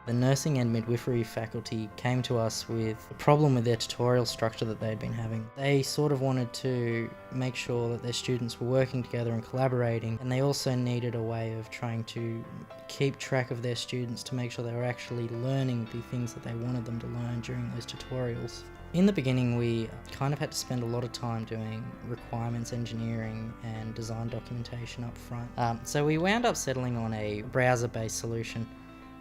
The nursing and midwifery faculty came to us with a problem with their tutorial structure that they'd been having. They sort of wanted to make sure that their students were working together and collaborating, and they also needed a way of trying to keep track of their students to make sure they were actually learning the things that they wanted them to learn during those tutorials. In the beginning, we kind of had to spend a lot of time doing requirements engineering and design documentation up front. So we wound up settling on a browser-based solution,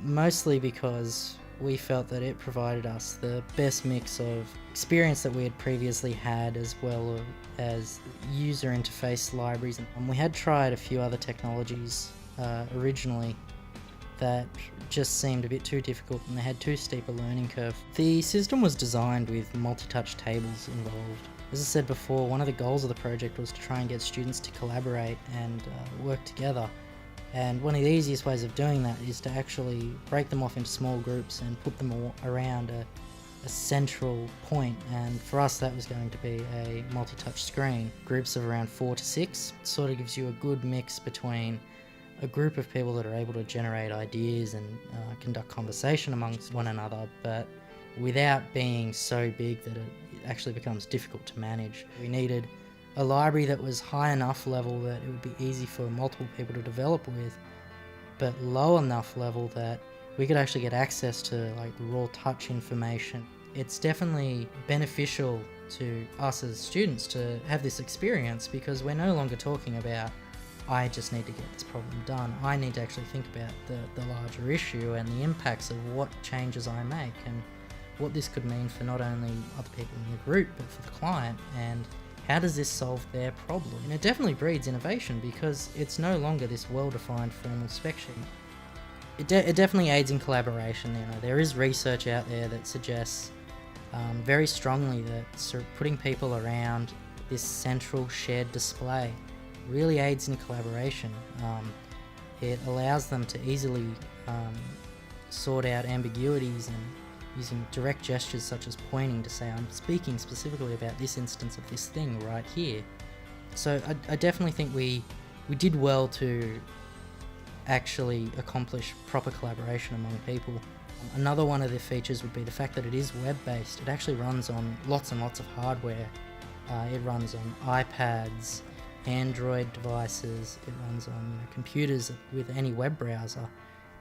mostly because we felt that it provided us the best mix of experience that we had previously had, as well as user interface libraries. And we had tried a few other technologies originally that just seemed a bit too difficult, and they had too steep a learning curve. The system was designed with multi-touch tables involved. As I said before, one of the goals of the project was to try and get students to collaborate and work together. And one of the easiest ways of doing that is to actually break them off into small groups and put them all around a central point. And for us, that was going to be a multi-touch screen. Groups of around 4 to 6 sort of gives you a good mix between a group of people that are able to generate ideas and conduct conversation amongst one another, but without being so big that it actually becomes difficult to manage. We needed a library that was high enough level that it would be easy for multiple people to develop with, but low enough level that we could actually get access to like raw touch information. It's definitely beneficial to us as students to have this experience, because we're no longer talking about I just need to get this problem done. I need to actually think about the larger issue and the impacts of what changes I make and what this could mean for not only other people in the group but for the client, and how does this solve their problem. And it definitely breeds innovation, because it's no longer this well-defined formal spec sheet. It definitely aids in collaboration. You know, there is research out there that suggests very strongly that putting people around this central shared display really aids in collaboration. It allows them to easily sort out ambiguities, and using direct gestures such as pointing to say I'm speaking specifically about this instance of this thing right here. So I definitely think we did well to actually accomplish proper collaboration among people. Another one of the features would be the fact that it is web-based. It actually runs on lots and lots of hardware. It runs on iPads, Android devices, it runs on computers with any web browser.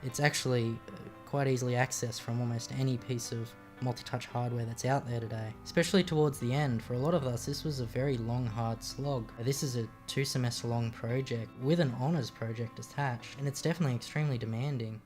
It's actually quite easily accessed from almost any piece of multi-touch hardware that's out there today. Especially towards the end, for a lot of us, this was a very long, hard slog. This is a 2-semester long project with an honours project attached, and it's definitely extremely demanding.